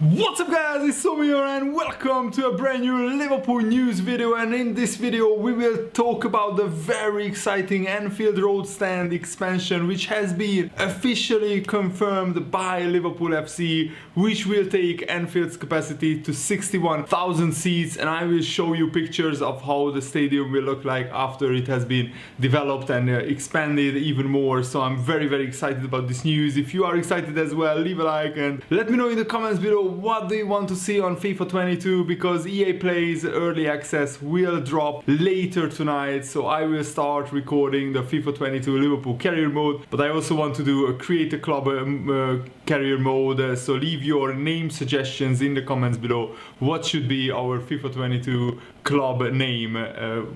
What's up guys, it's Somi here and welcome to a brand new Liverpool news video, and in this video we will talk about the very exciting Anfield Road stand expansion which has been officially confirmed by Liverpool FC, which will take Anfield's capacity to 61,000 seats, and I will show you pictures of how the stadium will look like after it has been developed and expanded even more. So I'm very excited about this news. If you are excited as well, leave a like and let me know in the comments below what do you want to see on FIFA 22, because EA Play's early access will drop later tonight, so I will start recording the FIFA 22 Liverpool career mode, but I also want to do a create a club career mode, so leave your name suggestions in the comments below. What should be our FIFA 22 club name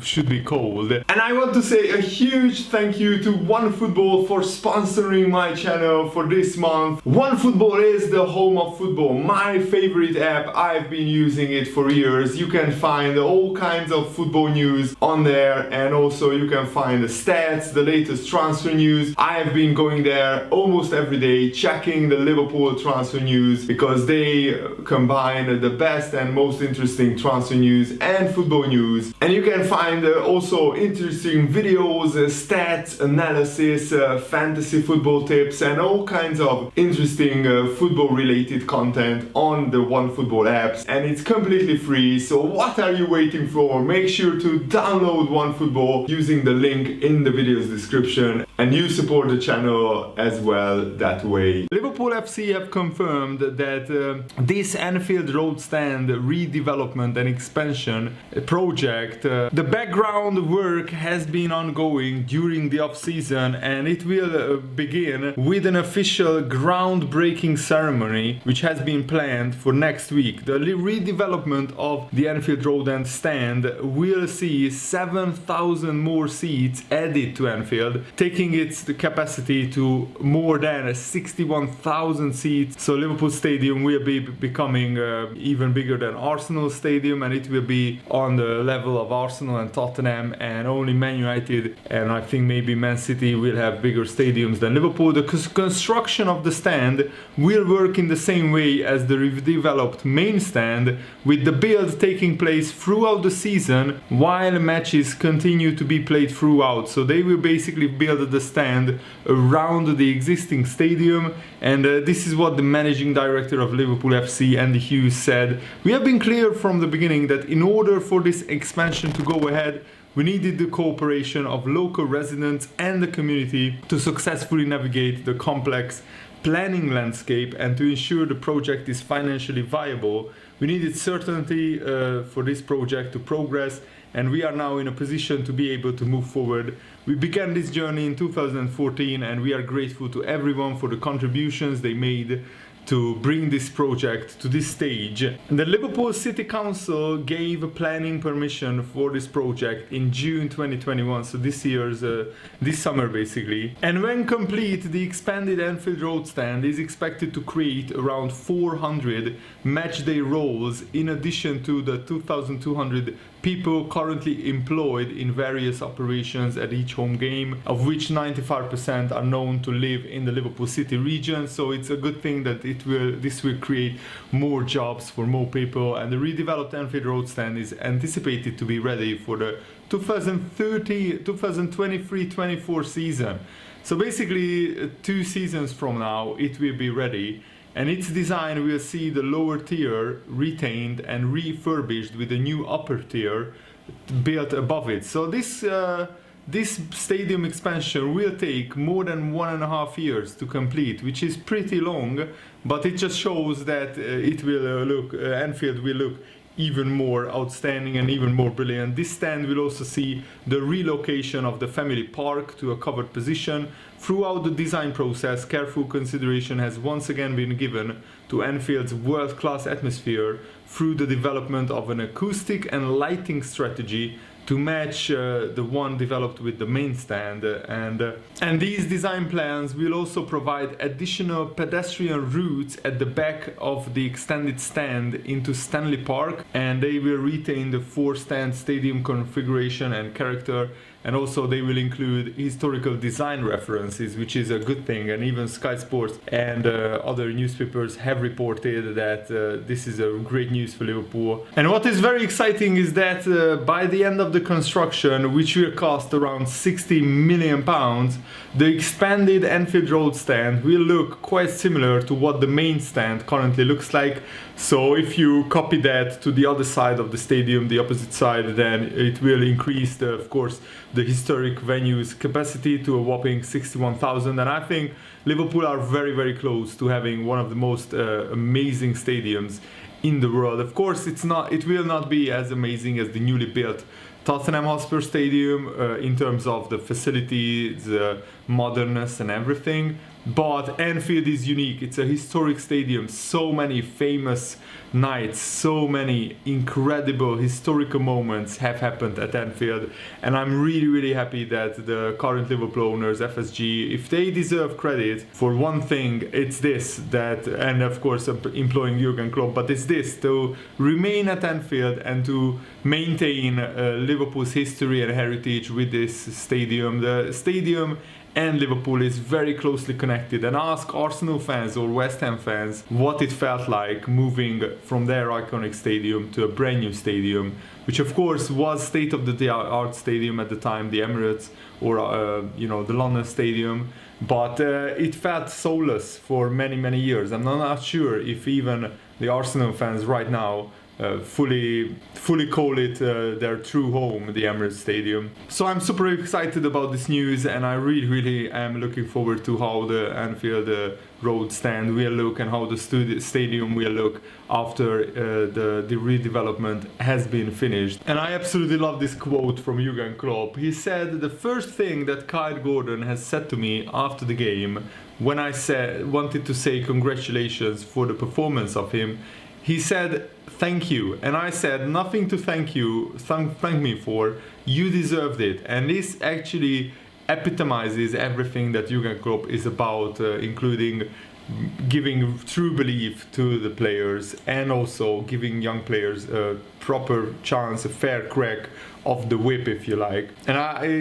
should be called. And I want to say a huge thank you to OneFootball for sponsoring my channel for this month. OneFootball is the home of football, my favorite app. I've been using it for years. You can find all kinds of football news on there, and also you can find the stats, the latest transfer news. I have been going there almost every day checking the Liverpool transfer news, because they combine the best and most interesting transfer news and football news. And you can find also interesting videos, stats, analysis, fantasy football tips, and all kinds of interesting football related content on the OneFootball apps, and it's completely free. So what are you waiting for? Make sure to download OneFootball using the link in the video's description, and you support the channel as well that way. Liverpool FC have confirmed that this Anfield Road stand redevelopment and expansion project, the background work has been ongoing during the off-season, and it will begin with an official groundbreaking ceremony which has been planned for next week. The redevelopment of the Anfield Road and stand will see 7,000 more seats added to Anfield, taking its capacity to more than 61,000 seats. So Liverpool Stadium will be becoming even bigger than Arsenal Stadium, and it will be on the level of Arsenal and Tottenham, and only Man United and I think maybe Man City will have bigger stadiums than Liverpool. The construction of the stand will work in the same way as the redeveloped main stand, with the build taking place throughout the season while matches continue to be played throughout. So they will basically build the stand around the existing stadium, and this is what the managing director of Liverpool FC, Andy Hughes, said. We have been clear from the beginning that in order for this expansion to go ahead, we needed the cooperation of local residents and the community to successfully navigate the complex planning landscape and to ensure the project is financially viable. We needed certainty for this project to progress, and we are now in a position to be able to move forward. We began this journey in 2014, and we are grateful to everyone for the contributions they made to bring this project to this stage. And the Liverpool City Council gave planning permission for this project in June 2021, so this summer basically. And when complete, the expanded Anfield Road stand is expected to create around 400 matchday roles, in addition to the 2,200 people currently employed in various operations at each home game, of which 95% are known to live in the Liverpool City region. So it's a good thing that this will create more jobs for more people. And the redeveloped Anfield Road stand is anticipated to be ready for the 2023-24 season. So basically 2 seasons from now it will be ready, and its design will see the lower tier retained and refurbished with a new upper tier built above it. So this stadium expansion will take more than 1.5 years to complete, which is pretty long, but it just shows that it will Anfield will look even more outstanding and even more brilliant. This stand will also see the relocation of the family park to a covered position. Throughout the design process, careful consideration has once again been given to Anfield's world-class atmosphere through the development of an acoustic and lighting strategy to match the one developed with the main stand, and these design plans will also provide additional pedestrian routes at the back of the extended stand into Stanley Park, and they will retain the 4-stand stadium configuration and character, and also they will include historical design references, which is a good thing. And even Sky Sports and other newspapers have reported that this is a great news for Liverpool. And what is very exciting is that by the end of the construction, which will cost around £60 million, the expanded Anfield Road stand will look quite similar to what the main stand currently looks like. So if you copy that to the other side of the stadium, the opposite side, then it will increase, of course, the historic venue's capacity to a whopping 61,000. And I think Liverpool are very, very close to having one of the most amazing stadiums in the world. Of course, it will not be as amazing as the newly built Tottenham Hotspur Stadium in terms of the facilities, the modernness and everything. But Anfield is unique. It's a historic stadium. So many famous nights, so many incredible historical moments have happened at Anfield. And I'm really, really happy that the current Liverpool owners, FSG, if they deserve credit for one thing, it's this, that, and of course employing Jurgen Klopp, but it's this, to remain at Anfield and to maintain Liverpool's history and heritage with this stadium. The stadium and Liverpool is very closely connected, and ask Arsenal fans or West Ham fans what it felt like moving from their iconic stadium to a brand new stadium, which of course was state-of-the-art stadium at the time, the Emirates or the London Stadium, but it felt soulless for many, many years. I'm not sure if even the Arsenal fans right now fully call it their true home, the Emirates Stadium. So I'm super excited about this news, and I really am looking forward to how the Anfield Road stand will look and how the stadium will look after the redevelopment has been finished. And I absolutely love this quote from Jurgen Klopp. He said, "The first thing that Kyle Gordon has said to me after the game, when I wanted to say congratulations for the performance of him, he said, 'Thank you.' And I said, 'Nothing to thank you, thank me for. You deserved it.'" And this actually epitomizes everything that Jurgen Klopp is about, including giving true belief to the players and also giving young players a proper chance, a fair crack of the whip, if you like. And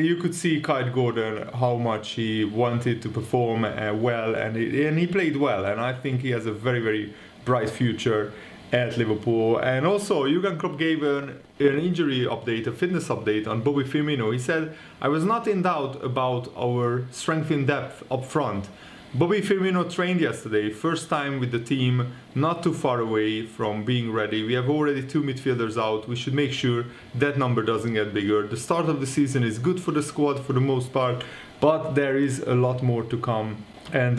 you could see Kyle Gordon how much he wanted to perform well, and he played well. And I think he has a very, very bright future at Liverpool. And also Jurgen Klopp gave an injury update, a fitness update on Bobby Firmino. He said, "I was not in doubt about our strength in depth up front. Bobby Firmino trained yesterday, first time with the team, not too far away from being ready. We have already 2 midfielders out. We should make sure that number doesn't get bigger. The start of the season is good for the squad for the most part, but there is a lot more to come." And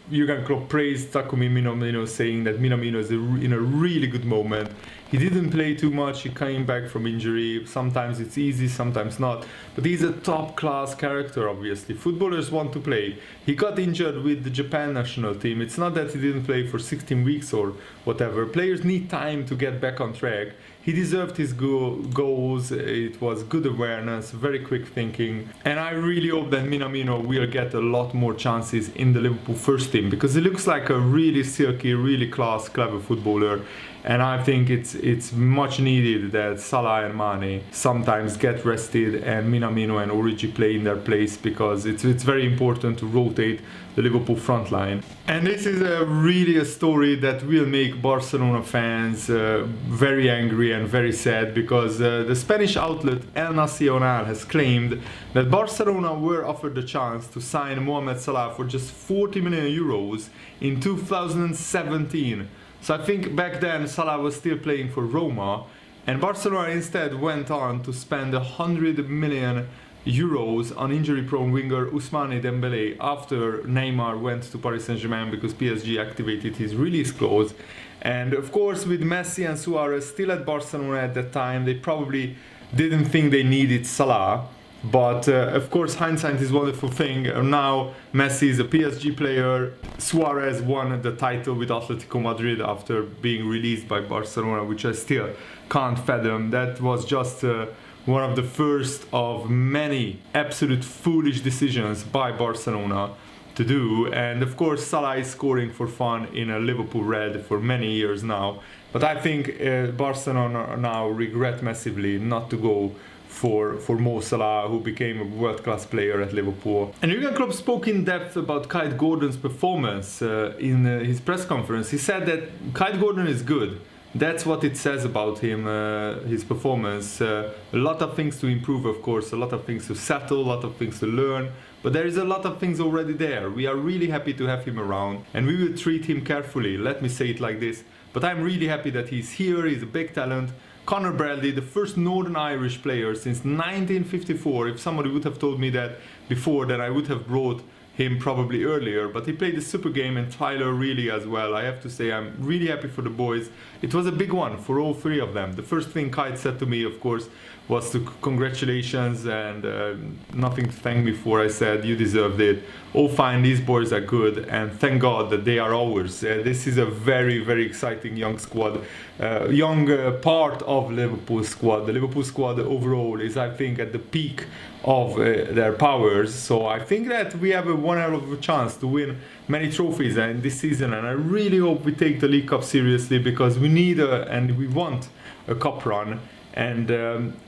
Jurgen Klopp praised Takumi Minamino, saying that Minamino is in a really good moment. He didn't play too much, he came back from injury. Sometimes it's easy, sometimes not. But he's a top-class character, obviously. Footballers want to play. He got injured with the Japan national team. It's not that he didn't play for 16 weeks or whatever. Players need time to get back on track. He deserved his goals. It was good awareness, very quick thinking. And I really hope that Minamino will get a lot more chances in the Liverpool first team, because he looks like a really silky, really class, clever footballer. And I think it's much needed that Salah and Mane sometimes get rested and Minamino and Origi play in their place, because it's very important to rotate the Liverpool front line. And this is really a story that will make Barcelona fans very angry and very sad, because the Spanish outlet El Nacional has claimed that Barcelona were offered the chance to sign Mohamed Salah for just 40 million euros in 2017. So I think back then Salah was still playing for Roma, and Barcelona instead went on to spend 100 million euros on injury-prone winger Ousmane Dembélé after Neymar went to Paris Saint-Germain, because PSG activated his release clause. And of course, with Messi and Suarez still at Barcelona at that time, they probably didn't think they needed Salah. But of course, hindsight is a wonderful thing. Now Messi is a PSG player. Suarez won the title with Atletico Madrid after being released by Barcelona, which I still can't fathom. That was just one of the first of many absolute foolish decisions by Barcelona to do. And of course, Salah is scoring for fun in a Liverpool red for many years now. But I think Barcelona now regret massively not to go for Mo Salah, who became a world-class player at Liverpool. And Jurgen Klopp spoke in depth about Kyle Gordon's performance in his press conference. He said that Kyle Gordon is good. That's what it says about him, his performance. A lot of things to improve, of course, a lot of things to settle, a lot of things to learn. But there is a lot of things already there. We are really happy to have him around, and we will treat him carefully. Let me say it like this. But I'm really happy that he's here. He's a big talent. Conor Bradley, the first Northern Irish player since 1954. If somebody would have told me that before, then I would have brought him probably earlier, but he played the super game, and Tyler really as well. I have to say I'm really happy for the boys. It was a big one for all three of them. The first thing Kite said to me, of course, was to congratulations and nothing to thank me for. I said, you deserved it. Oh fine, these boys are good, and thank God that they are ours. This is a very, very exciting young squad, young part of Liverpool squad. The Liverpool squad overall is, I think, at the peak of their powers. So I think that we have a one hell of a chance to win many trophies in this season, and I really hope we take the League Cup seriously, because we need and we want a cup run. And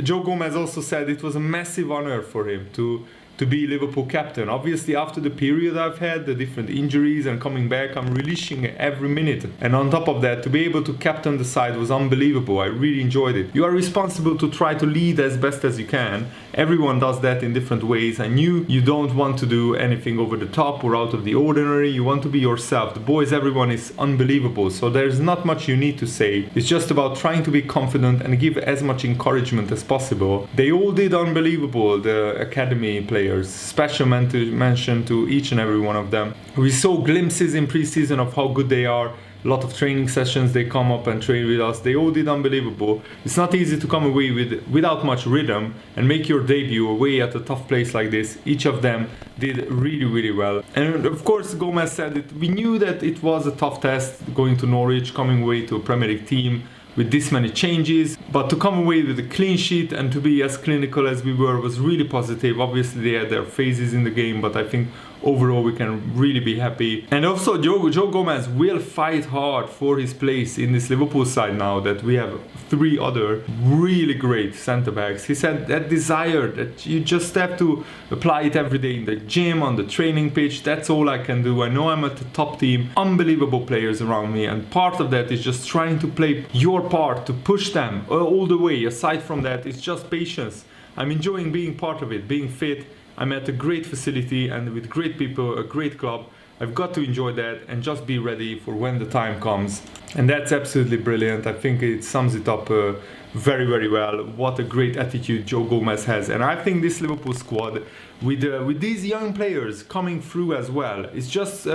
Joe Gomez also said it was a massive honor for him to be Liverpool captain. Obviously, after the period I've had, the different injuries and coming back, I'm relishing every minute. And on top of that, to be able to captain the side was unbelievable. I really enjoyed it. You are responsible to try to lead as best as you can. Everyone does that in different ways, and you don't want to do anything over the top or out of the ordinary. You want to be yourself. The boys, everyone is unbelievable, so there's not much you need to say. It's just about trying to be confident and give as much encouragement as possible. They all did unbelievable, the academy players. Special mention to each and every one of them. We saw glimpses in pre-season of how good they are. A lot of training sessions, they come up and train with us. They all did unbelievable. It's not easy to come away without much rhythm and make your debut away at a tough place like this. Each of them did really, really well. And of course, Gomez said it. We knew that it was a tough test going to Norwich, coming away to a Premier League team with this many changes, but to come away with a clean sheet and to be as clinical as we were was really positive. Obviously they had their phases in the game, but I think overall we can really be happy. And also Joe Gomez will fight hard for his place in this Liverpool side now that we have three other really great centre backs. He said that desire that you just have to apply it every day in the gym, on the training pitch. That's all I can do. I know I'm at the top team, unbelievable players around me, and part of that is just trying to play your part to push them all the way. Aside from that, it's just patience. I'm enjoying being part of it, being fit. I'm at a great facility and with great people, a great club. I've got to enjoy that and just be ready for when the time comes. And that's absolutely brilliant. I think it sums it up very, very well. What a great attitude Joe Gomez has. And I think this Liverpool squad, with these young players coming through as well, it just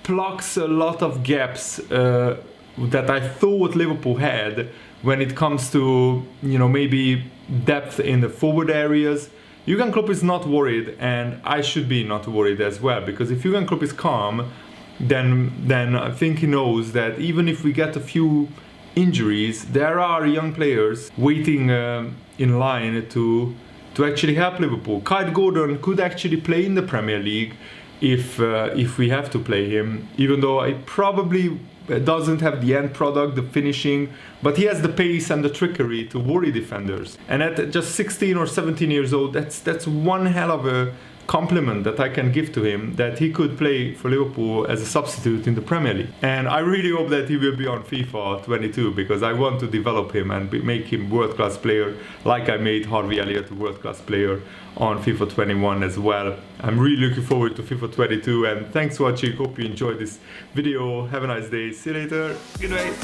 plugs a lot of gaps that I thought Liverpool had when it comes to, maybe depth in the forward areas. Jurgen Klopp is not worried, and I should be not worried as well, because if Jurgen Klopp is calm, then I think he knows that even if we get a few injuries, there are young players waiting in line to actually help Liverpool. Kyle Gordon could actually play in the Premier League if we have to play him, even though I probably doesn't have the end product, the finishing, but he has the pace and the trickery to worry defenders. And at just 16 or 17 years old, that's one hell of a compliment that I can give to him, that he could play for Liverpool as a substitute in the Premier League. And I really hope that he will be on FIFA 22, because I want to develop him and make him world-class player, like I made Harvey Elliott a world-class player on FIFA 21 as well. I'm really looking forward to FIFA 22, and thanks for watching. Hope you enjoyed this video. Have a nice day. See you later. Good night.